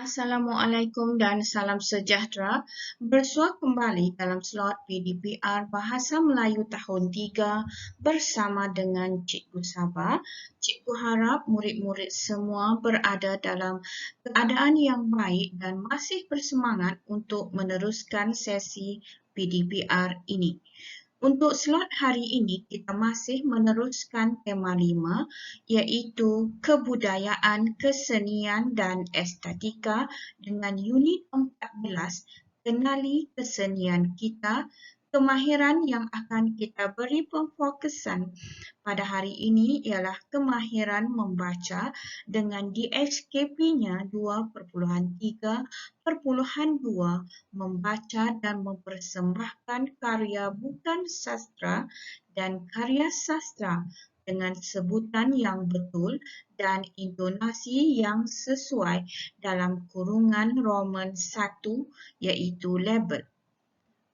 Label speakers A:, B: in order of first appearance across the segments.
A: Assalamualaikum dan salam sejahtera. Bersua kembali dalam slot PDPR Bahasa Melayu tahun 3 bersama dengan Cikgu Sabah. Cikgu harap murid-murid semua berada dalam keadaan yang baik dan masih bersemangat untuk meneruskan sesi PDPR ini. Untuk slot hari ini, kita masih meneruskan tema 5 iaitu kebudayaan, kesenian dan estetika dengan unit 14, kenali kesenian kita. Kemahiran yang akan kita beri pemfokusan pada hari ini ialah kemahiran membaca dengan DHKP-nya 2.3.2, membaca dan mempersembahkan karya bukan sastra dan karya sastra dengan sebutan yang betul dan intonasi yang sesuai dalam kurungan Roman 1 iaitu label.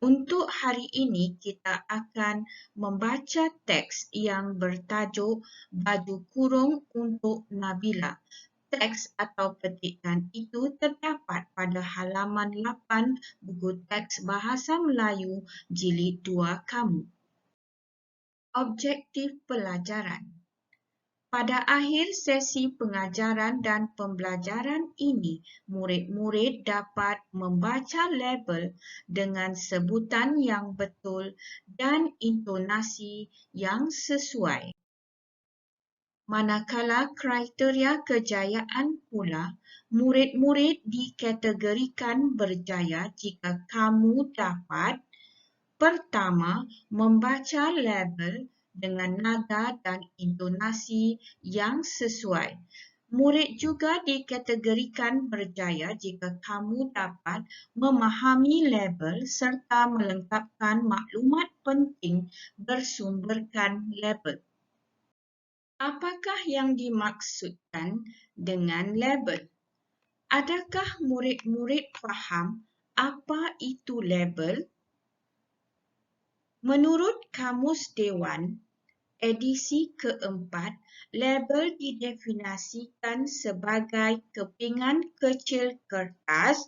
A: Untuk hari ini, kita akan membaca teks yang bertajuk Baju Kurung untuk Nabila. Teks atau petikan itu terdapat pada halaman 8 buku teks Bahasa Melayu Jilid 2 Kamu. Objektif pelajaran. Pada akhir sesi pengajaran dan pembelajaran ini, murid-murid dapat membaca label dengan sebutan yang betul dan intonasi yang sesuai. Manakala kriteria kejayaan pula, murid-murid dikategorikan berjaya jika kamu dapat: pertama, membaca label dengan nada dan intonasi yang sesuai. Murid juga dikategorikan berjaya jika kamu dapat memahami label serta melengkapkan maklumat penting bersumberkan label. Apakah yang dimaksudkan dengan label? Adakah murid-murid faham apa itu label? Menurut Kamus Dewan, edisi keempat, label didefinisikan sebagai kepingan kecil kertas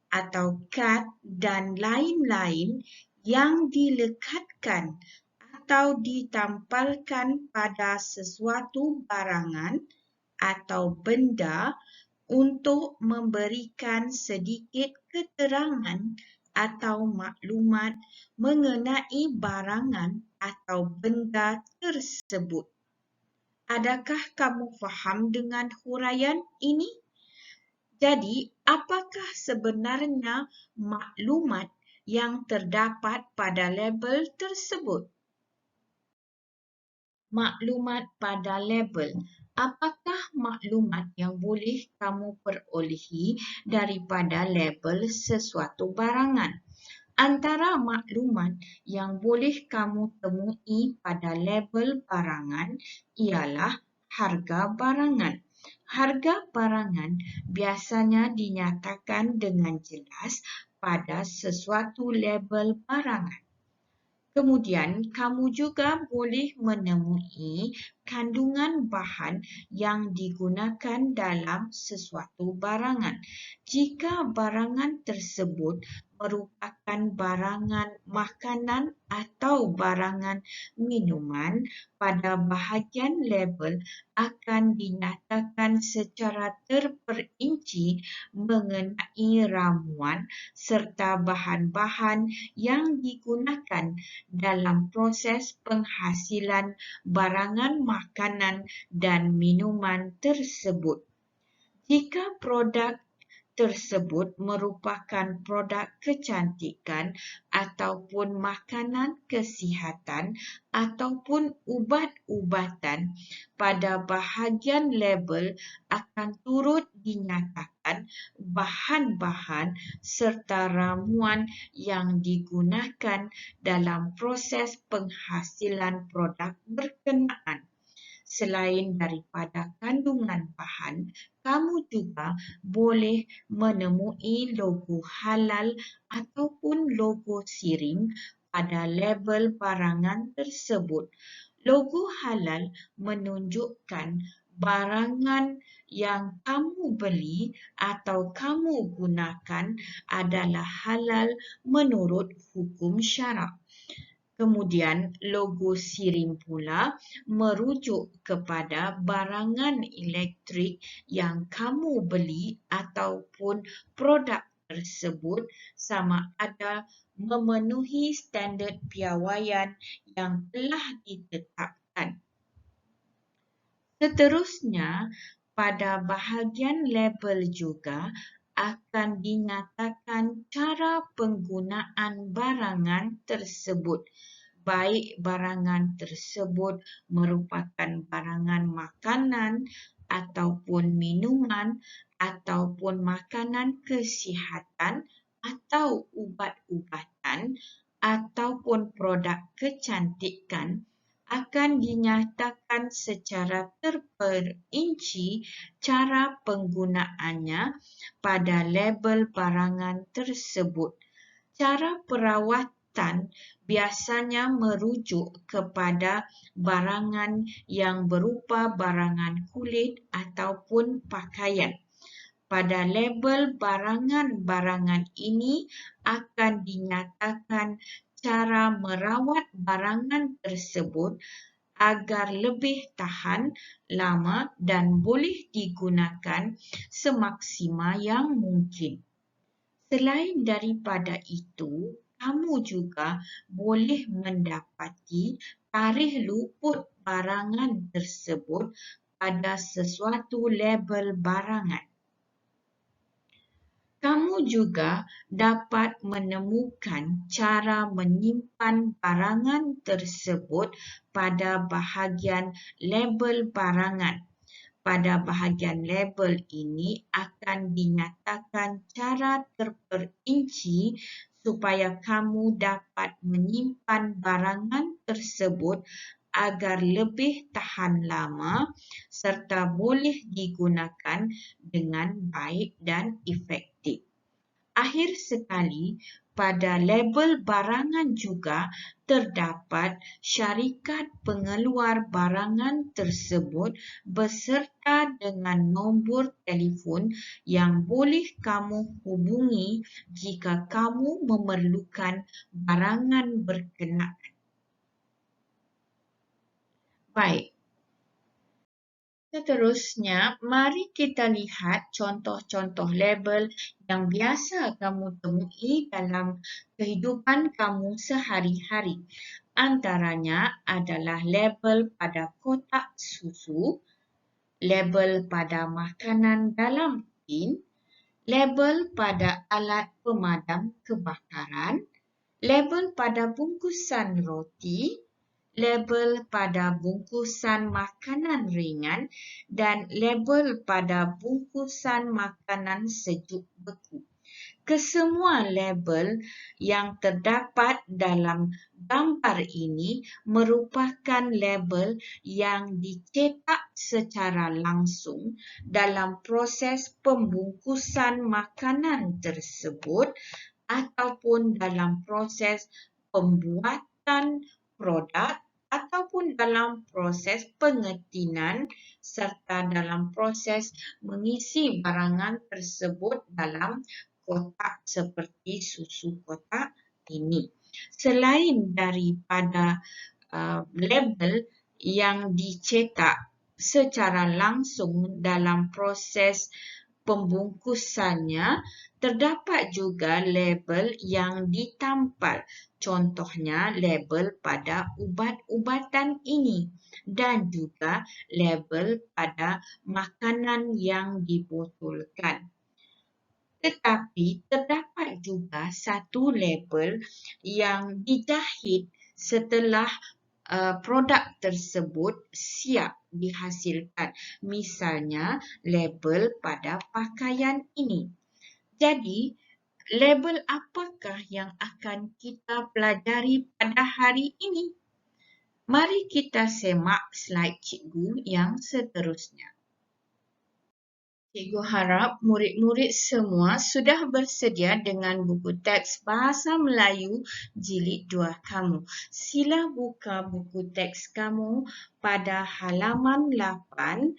A: atau kad dan lain-lain yang dilekatkan atau ditampalkan pada sesuatu barangan atau benda untuk memberikan sedikit keterangan atau maklumat mengenai barangan atau benda tersebut. Adakah kamu faham dengan huraian ini? Jadi, apakah sebenarnya maklumat yang terdapat pada label tersebut? Maklumat pada label. Apakah maklumat yang boleh kamu perolehi daripada label sesuatu barangan? Antara maklumat yang boleh kamu temui pada label barangan ialah harga barangan. Harga barangan biasanya dinyatakan dengan jelas pada sesuatu label barangan. Kemudian, kamu juga boleh menemui kandungan bahan yang digunakan dalam sesuatu barangan. Jika barangan tersebut merupakan barangan makanan atau barangan minuman, pada bahagian label akan dinyatakan secara terperinci mengenai ramuan serta bahan-bahan yang digunakan dalam proses penghasilan barangan makanan dan minuman tersebut. Jika produk tersebut merupakan produk kecantikan ataupun makanan kesihatan ataupun ubat-ubatan, pada bahagian label akan turut dinyatakan bahan-bahan serta ramuan yang digunakan dalam proses penghasilan produk berkenaan. Selain daripada kandungan bahan, kamu juga boleh menemui logo halal ataupun logo siring pada label barangan tersebut. Logo halal menunjukkan barangan yang kamu beli atau kamu gunakan adalah halal menurut hukum syarak. Kemudian logo sirih pula merujuk kepada barangan elektrik yang kamu beli ataupun produk tersebut sama ada memenuhi standard piawaian yang telah ditetapkan. Seterusnya, pada bahagian label juga akan dinyatakan cara penggunaan barangan tersebut, baik barangan tersebut merupakan barangan makanan ataupun minuman ataupun makanan kesihatan atau ubat-ubatan ataupun produk kecantikan, akan dinyatakan secara terperinci cara penggunaannya pada label barangan tersebut. Cara perawatan biasanya merujuk kepada barangan yang berupa barangan kulit ataupun pakaian. Pada label barangan-barangan ini akan dinyatakan cara merawat barangan tersebut agar lebih tahan lama dan boleh digunakan semaksima yang mungkin. Selain daripada itu, kamu juga boleh mendapati tarikh luput barangan tersebut pada sesuatu label barangan. Kamu juga dapat menemukan cara menyimpan barangan tersebut pada bahagian label barangan. Pada bahagian label ini akan dinyatakan cara terperinci supaya kamu dapat menyimpan barangan tersebut agar lebih tahan lama serta boleh digunakan dengan baik dan efektif. Akhir sekali, pada label barangan juga terdapat syarikat pengeluar barangan tersebut beserta dengan nombor telefon yang boleh kamu hubungi jika kamu memerlukan barangan berkenaan. Baik. Seterusnya, mari kita lihat contoh-contoh label yang biasa kamu temui dalam kehidupan kamu sehari-hari. Antaranya adalah label pada kotak susu, label pada makanan dalam tin, label pada alat pemadam kebakaran, label pada bungkusan roti, label pada bungkusan makanan ringan dan label pada bungkusan makanan sejuk beku. Kesemua label yang terdapat dalam gambar ini merupakan label yang dicetak secara langsung dalam proses pembungkusan makanan tersebut ataupun dalam proses pembuatan produk ataupun dalam proses pengetinan serta dalam proses mengisi barangan tersebut dalam kotak seperti susu kotak ini. Selain daripada label yang dicetak secara langsung dalam proses pembungkusannya, terdapat juga label yang ditampal, contohnya label pada ubat-ubatan ini dan juga label pada makanan yang dibotolkan. Tetapi terdapat juga satu label yang dijahit setelah produk tersebut siap dihasilkan. Misalnya, label pada pakaian ini. Jadi, label apakah yang akan kita pelajari pada hari ini? Mari kita semak slide cikgu yang seterusnya. Cikgu harap murid-murid semua sudah bersedia dengan buku teks Bahasa Melayu Jilid 2 kamu. Sila buka buku teks kamu pada halaman 8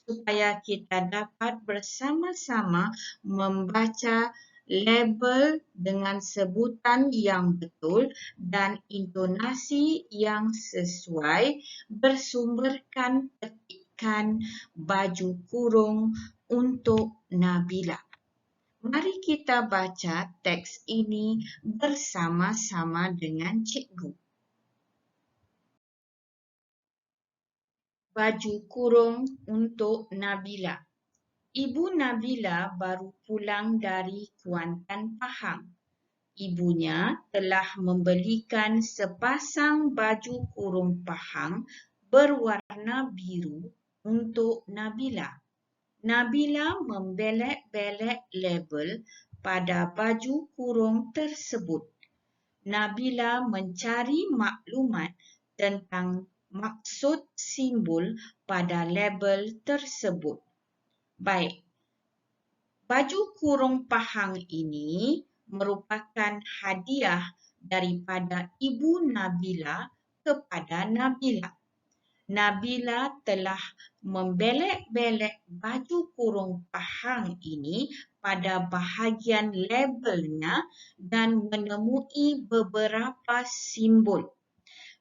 A: supaya kita dapat bersama-sama membaca label dengan sebutan yang betul dan intonasi yang sesuai bersumberkan petikan baju kurung untuk Nabila. Mari kita baca teks ini bersama-sama dengan cikgu. Baju kurung untuk Nabila. Ibu Nabila baru pulang dari Kuantan Pahang. Ibunya telah membelikan sepasang baju kurung Pahang berwarna biru untuk Nabila. Nabila membelek-belek label pada baju kurung tersebut. Nabila mencari maklumat tentang maksud simbol pada label tersebut. Baik, baju kurung Pahang ini merupakan hadiah daripada Ibu Nabila kepada Nabila. Nabila telah membelek-belek baju kurung Pahang ini pada bahagian labelnya dan menemui beberapa simbol.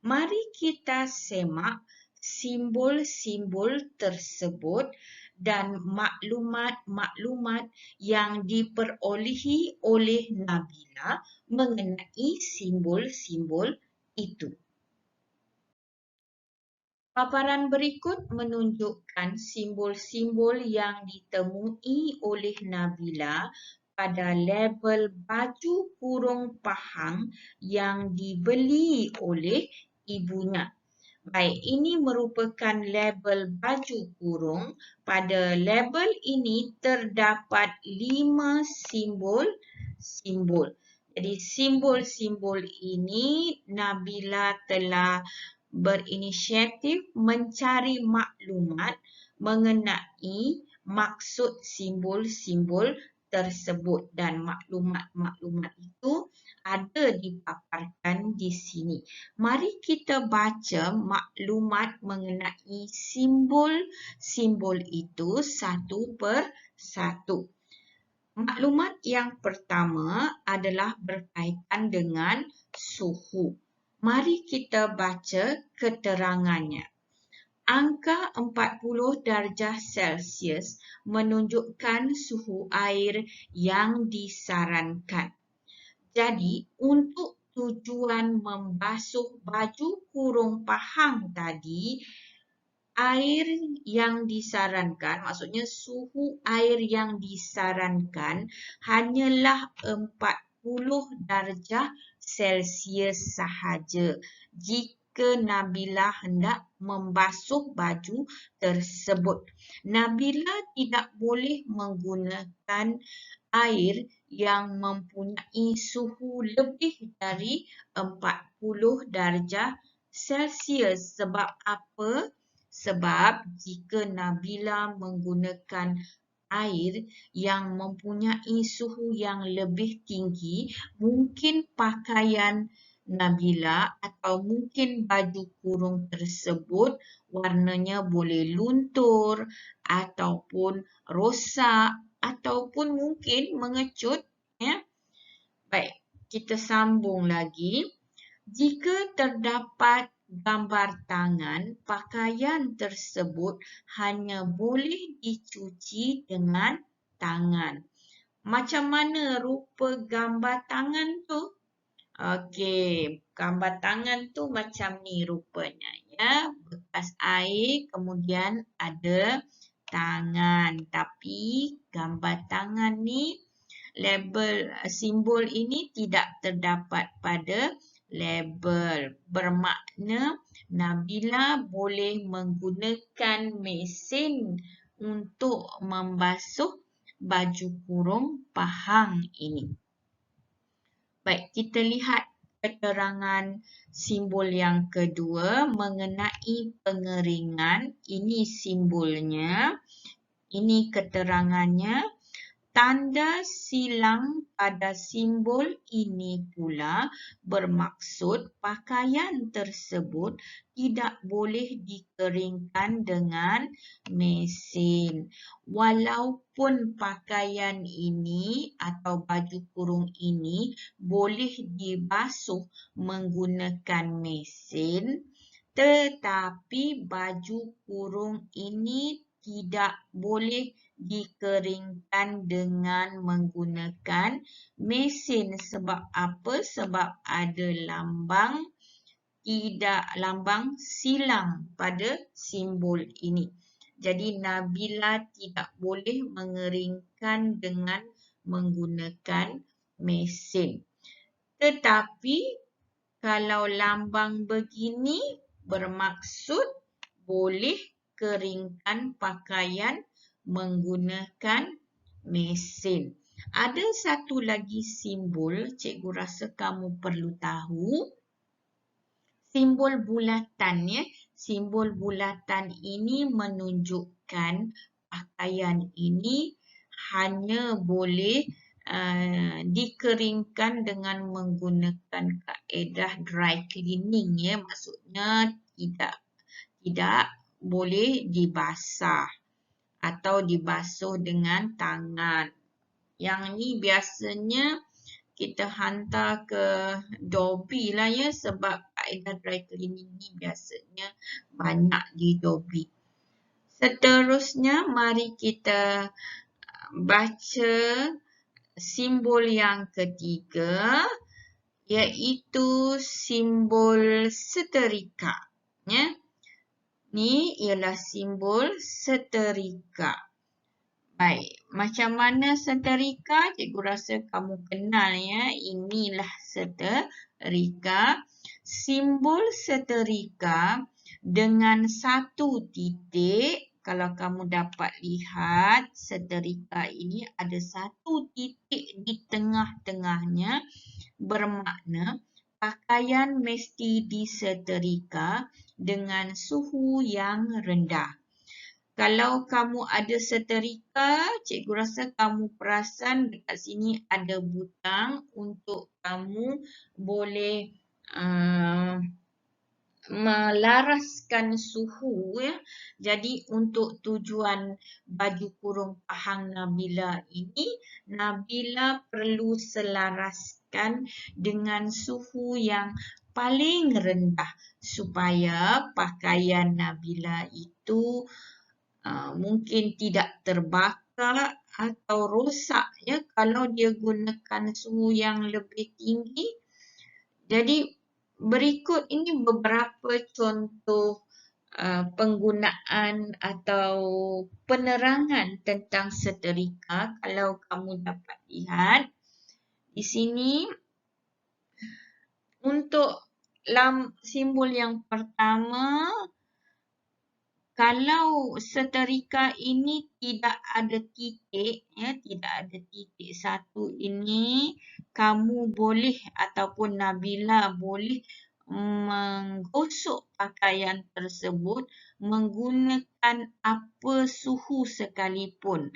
A: Mari kita semak simbol-simbol tersebut dan maklumat-maklumat yang diperolehi oleh Nabila mengenai simbol-simbol itu. Paparan berikut menunjukkan simbol-simbol yang ditemui oleh Nabila pada label baju kurung Pahang yang dibeli oleh ibunya. Baik, ini merupakan label baju kurung. Pada label ini terdapat 5 simbol. Jadi simbol-simbol ini Nabila telah berinisiatif mencari maklumat mengenai maksud simbol-simbol tersebut dan maklumat-maklumat itu ada dipaparkan di sini. Mari kita baca maklumat mengenai simbol-simbol itu satu per satu. Maklumat yang pertama adalah berkaitan dengan suhu. Mari kita baca keterangannya. Angka 40 darjah Celsius menunjukkan suhu air yang disarankan. Jadi, untuk tujuan membasuh baju kurung Pahang tadi, air yang disarankan, maksudnya suhu air yang disarankan hanyalah 40 darjah Celsius sahaja jika Nabila hendak membasuh baju tersebut. Nabila tidak boleh menggunakan air yang mempunyai suhu lebih dari 40 darjah Celsius. Sebab apa? Sebab jika Nabila menggunakan air yang mempunyai suhu yang lebih tinggi, mungkin pakaian Nabila atau mungkin baju kurung tersebut warnanya boleh luntur ataupun rosak ataupun mungkin mengecut. Ya. Baik, kita sambung lagi. Jika terdapat gambar tangan, pakaian tersebut hanya boleh dicuci dengan tangan. Macam mana rupa gambar tangan tu? Okey, gambar tangan tu macam ni rupanya. Ya, bekas air, kemudian ada tangan. Tapi gambar tangan ni, label simbol ini tidak terdapat pada label. Bermakna Nabila boleh menggunakan mesin untuk membasuh baju kurung Pahang ini. Baik, kita lihat keterangan simbol yang kedua mengenai pengeringan. Ini simbolnya. Ini keterangannya. Tanda silang pada simbol ini pula bermaksud pakaian tersebut tidak boleh dikeringkan dengan mesin. Walaupun pakaian ini atau baju kurung ini boleh dibasuh menggunakan mesin, tetapi baju kurung ini tidak boleh dikeringkan dengan menggunakan mesin. Sebab apa? Sebab ada lambang silang pada simbol ini. Jadi Nabila tidak boleh mengeringkan dengan menggunakan mesin. Tetapi kalau lambang begini bermaksud boleh keringkan pakaian menggunakan mesin. Ada satu lagi simbol, cikgu rasa kamu perlu tahu. Simbol bulatan ya. Simbol bulatan ini menunjukkan pakaian ini hanya boleh dikeringkan dengan menggunakan kaedah dry cleaning ya. Maksudnya tidak boleh dibasah atau dibasuh dengan tangan. Yang ni biasanya kita hantar ke Dobi lah ya, sebab kaedah dry cleaning ni biasanya banyak di Dobi. Seterusnya mari kita baca simbol yang ketiga, iaitu simbol seterika. Ya. Ni ialah simbol seterika. Baik, macam mana seterika? Cikgu rasa kamu kenal ya. Inilah seterika. Simbol seterika dengan satu titik. Kalau kamu dapat lihat, seterika ini ada satu titik di tengah-tengahnya. Bermakna pakaian mesti diseterika dengan suhu yang rendah. Kalau kamu ada seterika, cikgu rasa kamu perasan dekat sini ada butang untuk kamu boleh melaraskan suhu ya. Jadi untuk tujuan baju kurung pahang Nabila ini, Nabila perlu selaraskan dengan suhu yang paling rendah supaya pakaian Nabila itu mungkin tidak terbakar atau rosak ya kalau dia gunakan suhu yang lebih tinggi. Jadi berikut ini beberapa contoh penggunaan atau penerangan tentang seterika. Kalau kamu dapat lihat di sini untuk simbol yang pertama, kalau seterika ini tidak ada titik, ya, tidak ada titik satu ini, kamu boleh ataupun Nabila boleh menggosok pakaian tersebut menggunakan apa suhu sekalipun.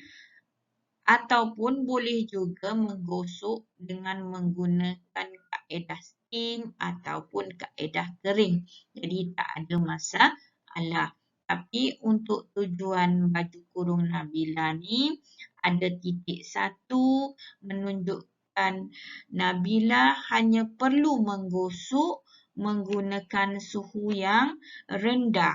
A: Ataupun boleh juga menggosok dengan menggunakan kaedah steam ataupun kaedah kering. Jadi tak ada masalah. Tapi untuk tujuan baju kurung Nabila ni ada titik satu menunjukkan Nabila hanya perlu menggosok menggunakan suhu yang rendah.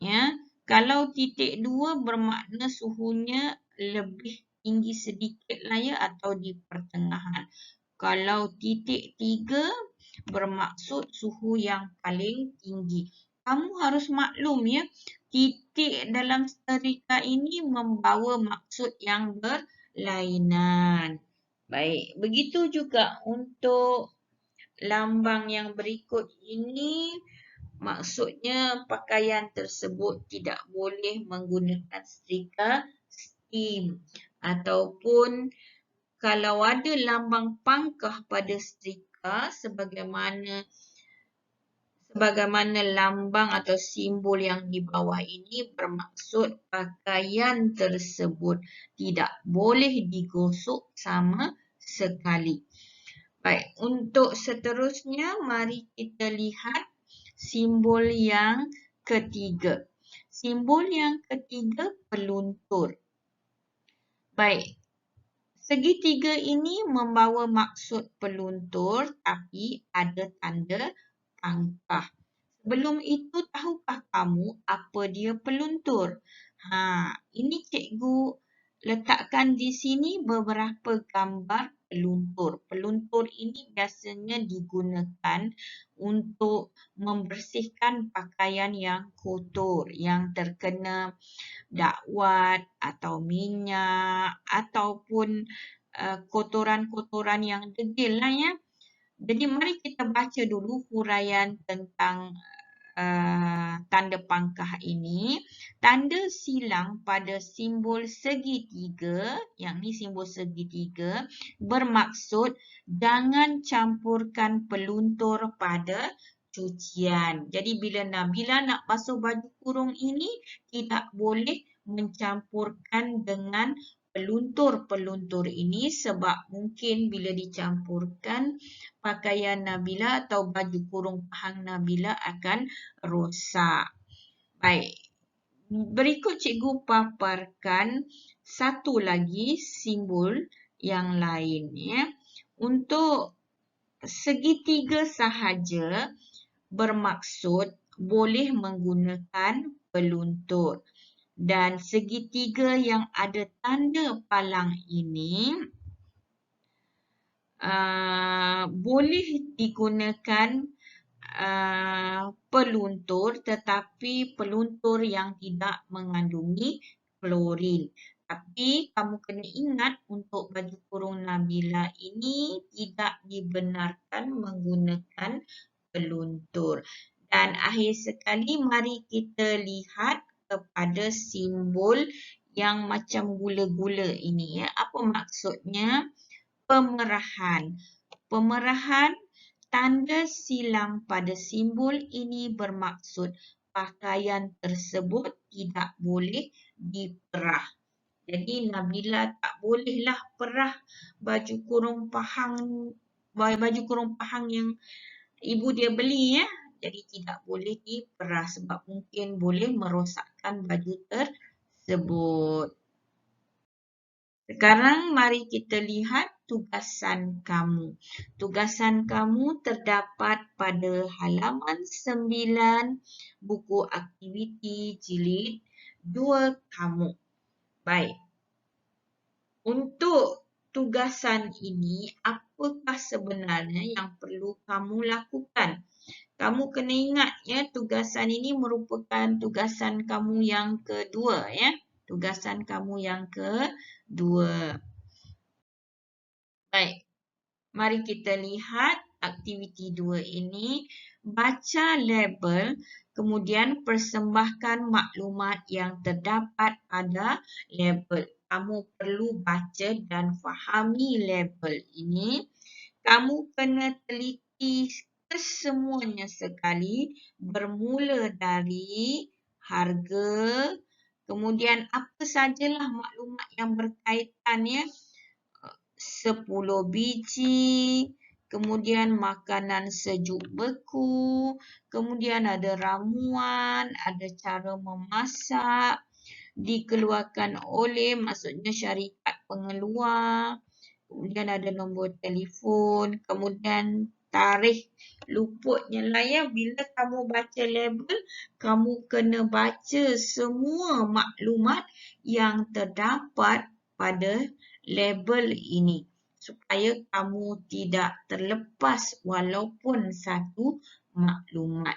A: Ya. Kalau titik dua bermakna suhunya lebih tinggi sedikit lah ya atau di pertengahan. Kalau titik tiga bermaksud suhu yang paling tinggi. Kamu harus maklum ya, titik dalam seterika ini membawa maksud yang berlainan. Baik, begitu juga untuk lambang yang berikut ini, maksudnya pakaian tersebut tidak boleh menggunakan setrika steam. Ataupun kalau ada lambang pangkah pada setrika sebagaimana sebagaimana lambang atau simbol yang di bawah ini bermaksud pakaian tersebut tidak boleh digosok sama sekali. Baik, untuk seterusnya mari kita lihat simbol yang ketiga. Simbol yang ketiga peluntur. Baik, segitiga ini membawa maksud peluntur tapi ada tanda pangkah. Sebelum itu, tahukah kamu apa dia peluntur? Ini cikgu letakkan di sini beberapa gambar peluntur. Peluntur ini biasanya digunakan untuk membersihkan pakaian yang kotor, yang terkena dakwat atau minyak ataupun kotoran-kotoran yang degil lah ya. Jadi mari kita baca dulu huraian tentang tanda pangkah ini. Tanda silang pada simbol segitiga, yang ni simbol segitiga, bermaksud jangan campurkan peluntur pada cucian. Jadi bila Nabila nak basuh baju kurung ini, tidak boleh mencampurkan dengan peluntur-peluntur ini sebab mungkin bila dicampurkan pakaian Nabila atau baju kurung pahang Nabila akan rosak. Baik, berikut cikgu paparkan satu lagi simbol yang lain ya. Untuk segitiga sahaja bermaksud boleh menggunakan peluntur. Dan segitiga yang ada tanda palang ini boleh digunakan peluntur tetapi peluntur yang tidak mengandungi klorin. Tapi kamu kena ingat untuk baju kurung Nabila ini tidak dibenarkan menggunakan peluntur. Dan akhir sekali mari kita lihat kepada simbol yang macam gula-gula ini ya. Apa maksudnya? Pemerahan. Pemerahan, tanda silang pada simbol ini bermaksud pakaian tersebut tidak boleh diperah. Jadi Nabila tak bolehlah perah baju kurung pahang yang ibu dia beli ya. Jadi tidak boleh diperah sebab mungkin boleh merosakkan baju tersebut. Sekarang mari kita lihat tugasan kamu. Tugasan kamu terdapat pada halaman 9 buku aktiviti jilid 2 kamu. Baik. Untuk tugasan ini, apakah sebenarnya yang perlu kamu lakukan? Kamu kena ingat ya, tugasan ini merupakan tugasan kamu yang kedua ya. Tugasan kamu yang kedua. Baik. Mari kita lihat aktiviti 2 ini. Baca label, kemudian persembahkan maklumat yang terdapat pada label. Kamu perlu baca dan fahami label ini. Kamu kena teliti kesemuanya sekali bermula dari harga, kemudian apa sajalah maklumat yang berkaitan ya. 10 biji, kemudian makanan sejuk beku, kemudian ada ramuan, ada cara memasak, dikeluarkan oleh maksudnya syarikat pengeluar, kemudian ada nombor telefon, kemudian tarikh luputnya lah ya. Bila kamu baca label, kamu kena baca semua maklumat yang terdapat pada label ini supaya kamu tidak terlepas walaupun satu maklumat.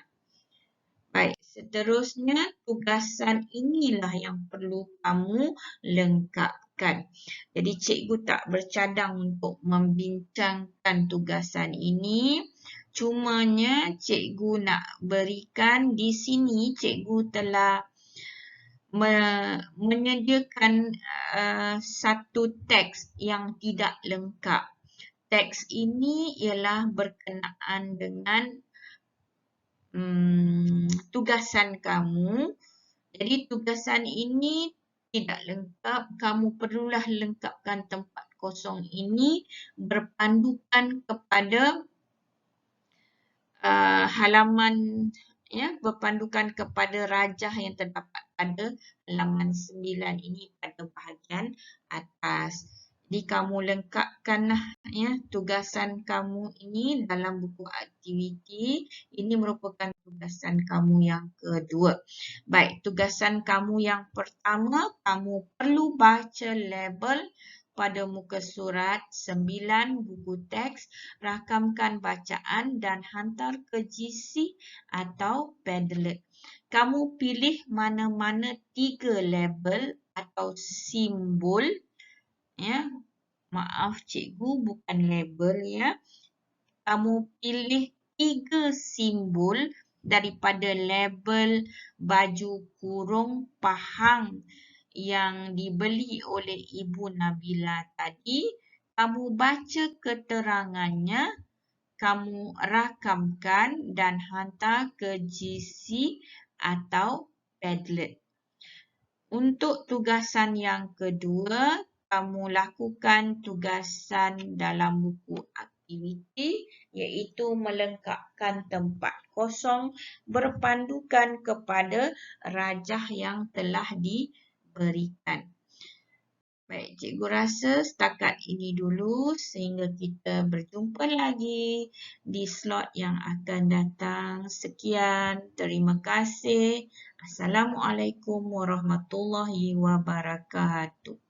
A: Baik, seterusnya tugasan inilah yang perlu kamu lengkapkan. Jadi cikgu tak bercadang untuk membincangkan tugasan ini. Cumanya cikgu nak berikan di sini, cikgu telah menyediakan satu teks yang tidak lengkap. Teks ini ialah berkenaan dengan tugasan kamu. Jadi tugasan ini tidak lengkap. Kamu perlulah lengkapkan tempat kosong ini berpandukan kepada halaman, berpandukan kepada rajah yang terdapat pada halaman 9 ini pada bahagian atas. Jadi kamu lengkapkanlah tugasan kamu ini dalam buku aktiviti. Ini merupakan tugasan kamu yang kedua. Baik, tugasan kamu yang pertama, kamu perlu baca label pada muka surat 9 buku teks, rakamkan bacaan dan hantar ke GC atau Padlet. Kamu pilih mana-mana 3 label atau simbol. Maaf cikgu, bukan label ya. Kamu pilih 3 simbol daripada label baju kurung pahang yang dibeli oleh Ibu Nabila tadi. Kamu baca keterangannya, kamu rakamkan dan hantar ke GC atau Padlet. Untuk tugasan yang kedua, kamu lakukan tugasan dalam buku aktiviti iaitu melengkapkan tempat kosong berpandukan kepada rajah yang telah diberikan. Baik, cikgu rasa setakat ini dulu sehingga kita berjumpa lagi di slot yang akan datang. Sekian, terima kasih. Assalamualaikum warahmatullahi wabarakatuh.